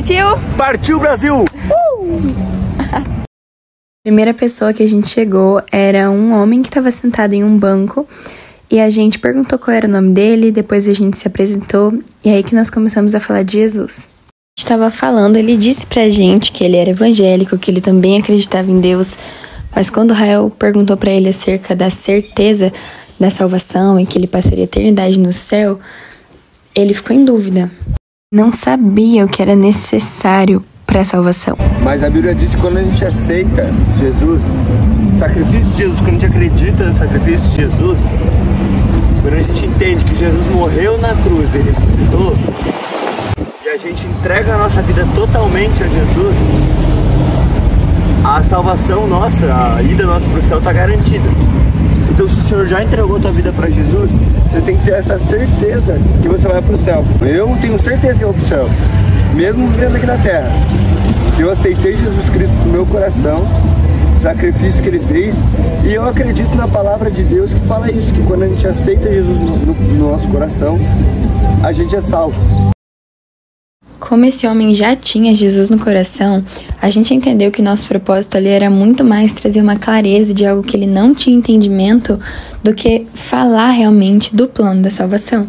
Partiu? Partiu, Brasil! A primeira pessoa que a gente chegou era um homem que estava sentado em um banco e a gente perguntou qual era o nome dele, depois a gente se apresentou e aí que nós começamos a falar de Jesus. A gente estava falando, ele disse pra gente que ele era evangélico, que ele também acreditava em Deus, mas quando Rael perguntou pra ele acerca da certeza da salvação e que ele passaria a eternidade no céu, ele ficou em dúvida. Não sabia o que era necessário para a salvação. Mas a Bíblia diz que quando a gente aceita Jesus, o sacrifício de Jesus, quando a gente acredita no sacrifício de Jesus, quando a gente entende que Jesus morreu na cruz e ressuscitou, e a gente entrega a nossa vida totalmente a Jesus, a salvação nossa, a ida nossa para o céu está garantida. Então, se o Senhor já entregou a tua vida para Jesus, você tem que ter essa certeza que você vai para o céu. Eu tenho certeza que eu vou para o céu, mesmo vivendo aqui na terra. Eu aceitei Jesus Cristo no meu coração, o sacrifício que Ele fez, e eu acredito na palavra de Deus que fala isso, que quando a gente aceita Jesus no nosso coração, a gente é salvo. Como esse homem já tinha Jesus no coração, a gente entendeu que nosso propósito ali era muito mais trazer uma clareza de algo que ele não tinha entendimento do que falar realmente do plano da salvação.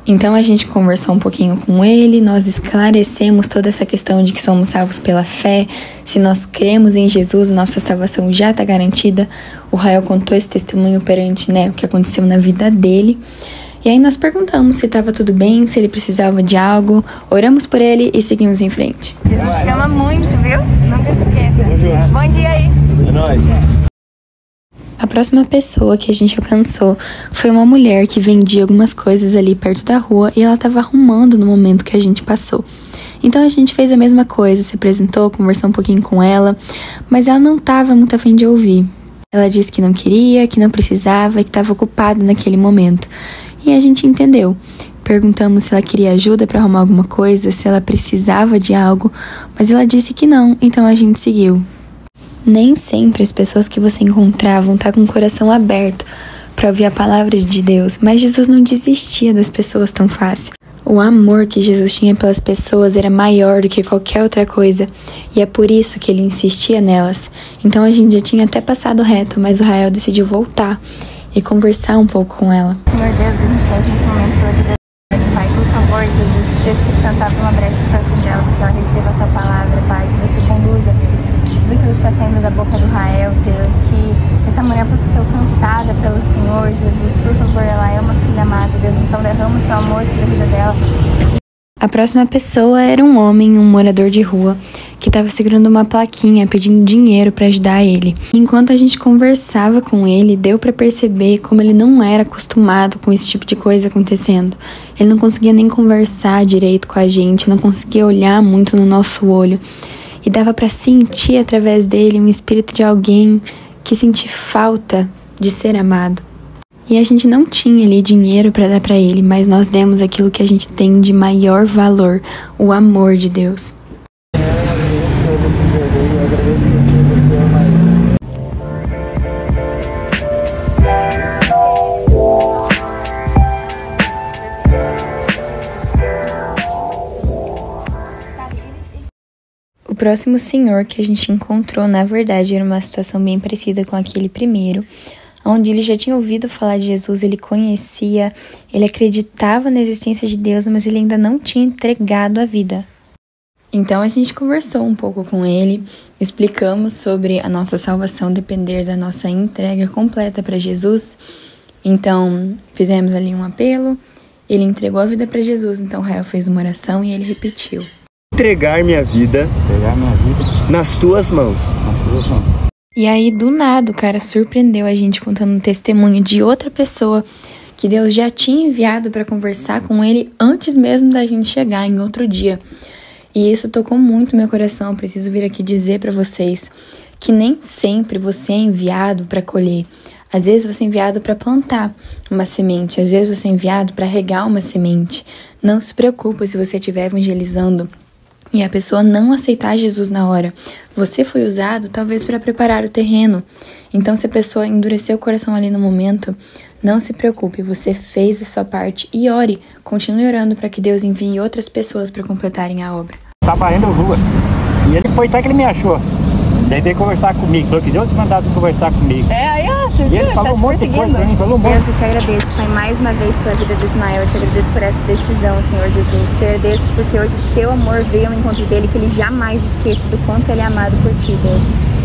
Então a gente conversou um pouquinho com ele, nós esclarecemos toda essa questão de que somos salvos pela fé, se nós cremos em Jesus, nossa salvação já está garantida. O Rael contou esse testemunho perante, o que aconteceu na vida dele. E aí nós perguntamos se estava tudo bem, se ele precisava de algo, oramos por ele e seguimos em frente. Jesus te ama muito, viu? Nunca se esqueça. Bom dia aí. É nóis. A próxima pessoa que a gente alcançou foi uma mulher que vendia algumas coisas ali perto da rua e ela estava arrumando no momento que a gente passou. Então a gente fez a mesma coisa, se apresentou, conversou um pouquinho com ela, mas ela não estava muito a fim de ouvir. Ela disse que não queria, que não precisava e que estava ocupada naquele momento. E a gente entendeu. Perguntamos se ela queria ajuda para arrumar alguma coisa, se ela precisava de algo, mas ela disse que não, então a gente seguiu. Nem sempre as pessoas que você encontrar vão estar com o coração aberto para ouvir a palavra de Deus, mas Jesus não desistia das pessoas tão fácil. O amor que Jesus tinha pelas pessoas era maior do que qualquer outra coisa, e é por isso que ele insistia nelas. Então a gente já tinha até passado reto, mas o Rael decidiu voltar e conversar um pouco com ela. Senhor Deus, a gente pede nesse momento pela vida dela, Pai, por favor, Jesus, que o Teu Espírito Santo abra uma brecha no coração dela, que ela receba a Tua palavra, Pai, que você conduza tudo aquilo que está saindo da boca do Rael, Deus, que essa mulher possa ser alcançada pelo Senhor, Jesus, por favor, ela é uma filha amada, Deus, então derrama o Seu amor sobre a vida dela. A próxima pessoa era um homem, um morador de rua, que estava segurando uma plaquinha pedindo dinheiro para ajudar ele. Enquanto a gente conversava com ele, deu para perceber como ele não era acostumado com esse tipo de coisa acontecendo. Ele não conseguia nem conversar direito com a gente, não conseguia olhar muito no nosso olho. E dava para sentir através dele um espírito de alguém que sente falta de ser amado. E a gente não tinha ali dinheiro para dar para ele, mas nós demos aquilo que a gente tem de maior valor, o amor de Deus. O próximo senhor que a gente encontrou, na verdade, era uma situação bem parecida com aquele primeiro, onde ele já tinha ouvido falar de Jesus, ele conhecia, ele acreditava na existência de Deus, mas ele ainda não tinha entregado a vida. Então a gente conversou um pouco com ele, explicamos sobre a nossa salvação depender da nossa entrega completa para Jesus. Então fizemos ali um apelo, ele entregou a vida para Jesus, então Rael fez uma oração e ele repetiu: Entregar minha vida nas tuas mãos. E aí, do nada, o cara surpreendeu a gente contando um testemunho de outra pessoa que Deus já tinha enviado para conversar com ele antes mesmo da gente chegar, em outro dia. E isso tocou muito meu coração. Eu preciso vir aqui dizer para vocês que nem sempre você é enviado para colher. Às vezes você é enviado para plantar uma semente, às vezes você é enviado para regar uma semente. Não se preocupe se você estiver evangelizando e a pessoa não aceitar Jesus na hora. Você foi usado talvez para preparar o terreno. Então, se a pessoa endurecer o coração ali no momento, não se preocupe, você fez a sua parte e ore. Continue orando para que Deus envie outras pessoas para completarem a obra. tava indo na rua. E ele foi até que ele me achou. Daí veio conversar comigo, falou que Deus mandado conversar comigo. Aí, ó, você E viu? ele falou um monte de coisa pra mim, falou um monte. Deus, eu te agradeço, Pai, mais uma vez pela vida do Ismael. Eu te agradeço por essa decisão, Senhor Jesus. Te agradeço porque hoje o seu amor veio ao encontro dele, que ele jamais esqueça do quanto ele é amado por ti, Deus.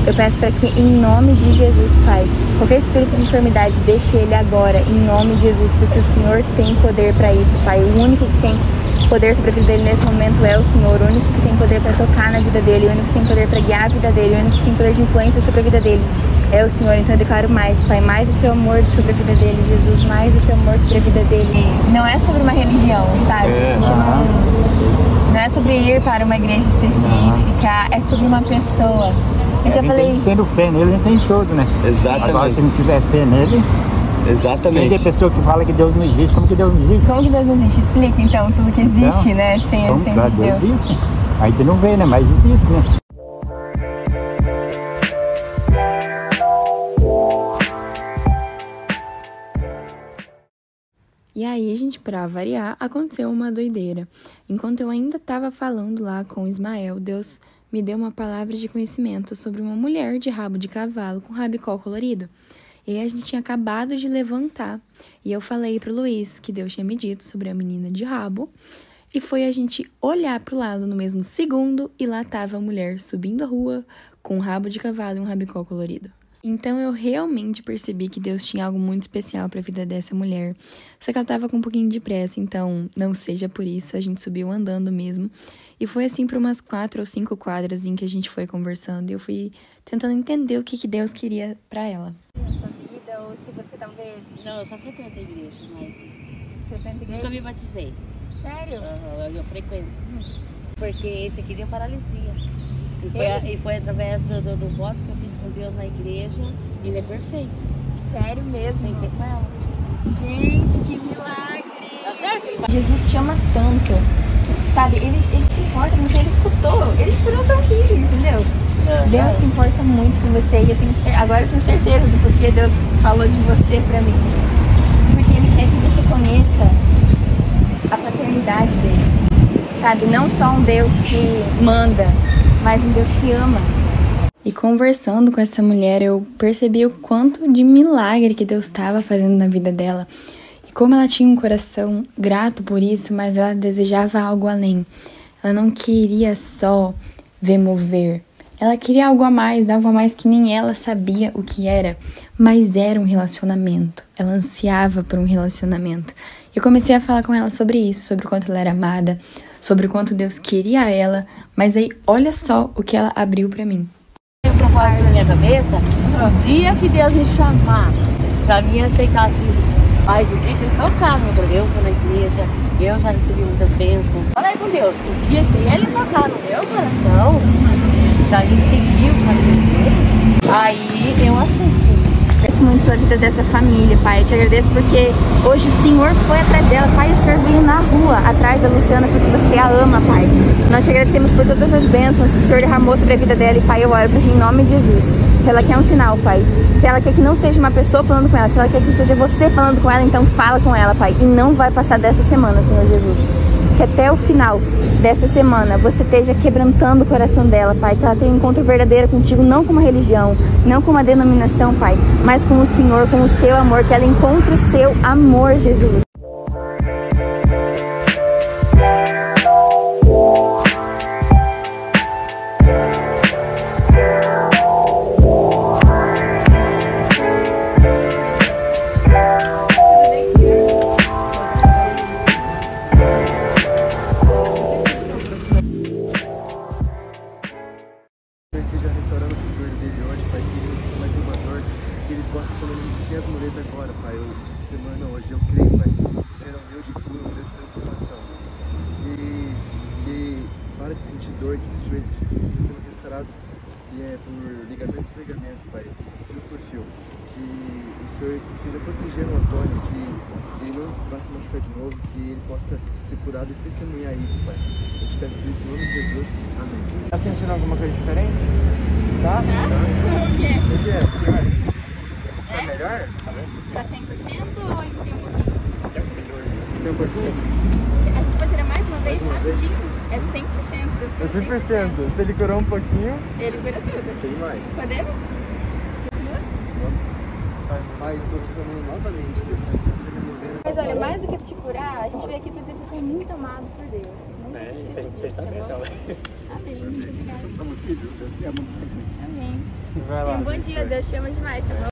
Eu peço para que, em nome de Jesus, Pai, qualquer espírito de enfermidade, deixe ele agora, em nome de Jesus, porque o Senhor tem poder para isso, Pai. O único que tem poder sobre a vida dele nesse momento é o Senhor, o único que tem poder para tocar na vida dele, o único que tem poder para guiar a vida dele, o único que tem poder de influência sobre a vida dele é o Senhor. Então eu declaro mais, Pai, mais o teu amor sobre a vida dele, Jesus, mais o teu amor sobre a vida dele. Não é sobre uma religião, sabe? A gente não é sobre ir para uma igreja específica, é sobre uma pessoa. Eu já falei... Tendo fé nele, a gente tem tudo, né? Exatamente. Agora, se não tiver fé nele... Exatamente. Tem pessoa que fala que Deus não existe. Como que Deus não existe? Como que Deus não existe? Explica então tudo que existe, então, né? Sem a existência de Deus. Deus existe. A gente não vê, né? Mas existe, né? E aí, gente, pra variar, aconteceu uma doideira. Enquanto eu ainda estava falando lá com o Ismael, Deus me deu uma palavra de conhecimento sobre uma mulher de rabo de cavalo com rabicó colorido. E aí a gente tinha acabado de levantar. E eu falei pro Luiz que Deus tinha me dito sobre a menina de rabo. E foi a gente olhar pro lado no mesmo segundo e lá tava a mulher subindo a rua com um rabo de cavalo e um rabicó colorido. Então eu realmente percebi que Deus tinha algo muito especial pra vida dessa mulher. Só que ela tava com um pouquinho de pressa, então não seja por isso, a gente subiu andando mesmo. E foi assim por umas 4 ou 5 quadras em que a gente foi conversando e eu fui tentando entender o que Deus queria pra ela. Ou se você talvez... Não, eu só frequento a igreja, mas frequenta a igreja? nunca me batizei. Sério? Eu frequento. Porque esse aqui deu paralisia. E foi através do voto que eu fiz com Deus na igreja. E ele é perfeito. Sério mesmo? Sem sequela. Gente, que milagre! Tá certo? Jesus te ama tanto. Sabe, ele se importa com você, ele escutou seu filho, entendeu? Deus se importa muito com você e agora eu tenho certeza do porquê Deus falou de você pra mim. Porque ele quer que você conheça a paternidade dele, sabe? Não só um Deus que manda, mas um Deus que ama. E conversando com essa mulher, eu percebi o quanto de milagre que Deus estava fazendo na vida dela. E como ela tinha um coração grato por isso, mas ela desejava algo além. Ela não queria só ver mover. Ela queria algo a mais que nem ela sabia o que era, mas era um relacionamento. Ela ansiava por um relacionamento. E eu comecei a falar com ela sobre isso, sobre o quanto ela era amada, sobre o quanto Deus queria ela, mas aí olha só o que ela abriu pra mim. Eu propósito na minha cabeça, o dia que Deus me chamar pra mim aceitar assim, mas o dia que ele tocar no meu, eu vou na igreja, eu já recebi muitas bênçãos. Falei com Deus, o dia que ele tocar no meu coração, pra mim seguir o caminho dele, aí eu assisto. Agradeço muito pela vida dessa família, Pai. Eu te agradeço porque hoje o Senhor foi atrás dela, Pai. O Senhor veio na rua atrás da Luciana porque você a ama, Pai. Nós te agradecemos por todas as bênçãos que o Senhor derramou sobre a vida dela e, Pai, eu oro em nome de Jesus. Se ela quer um sinal, Pai, se ela quer que não seja uma pessoa falando com ela, se ela quer que seja você falando com ela, então fala com ela, Pai. E não vai passar dessa semana, Senhor Jesus. Que até o final dessa semana você esteja quebrantando o coração dela, Pai. Que ela tenha um encontro verdadeiro contigo, não com uma religião, não com uma denominação, Pai, mas com o Senhor, com o seu amor. Que ela encontre o seu amor, Jesus. Esteja protegendo o Antônio, que ele não vá se machucar de novo, que ele possa ser curado e testemunhar isso, Pai. Eu te peço isso em nome de Jesus. Amém. Tá sentindo alguma coisa diferente? Tá? O quê? O que é? Pior? Tá melhor? Tá 100% ou ainda tem um pouquinho? Tem um pouquinho? A gente pode tirar mais uma vez, rapidinho? É 100%. É 100%. Se ele curar um pouquinho, Ele cura tudo. tem mais. Podemos? Continua? Mas estou ficando novamente. Mas olha, mais do que te curar, a gente veio aqui pra dizer que você é muito amado por Deus. Você está pensando. Amém. Muito obrigada. Somos filhos, Deus te ama sempre. Amém. Vai lá. Tenha um bom dia, Deus te ama demais, tá bom?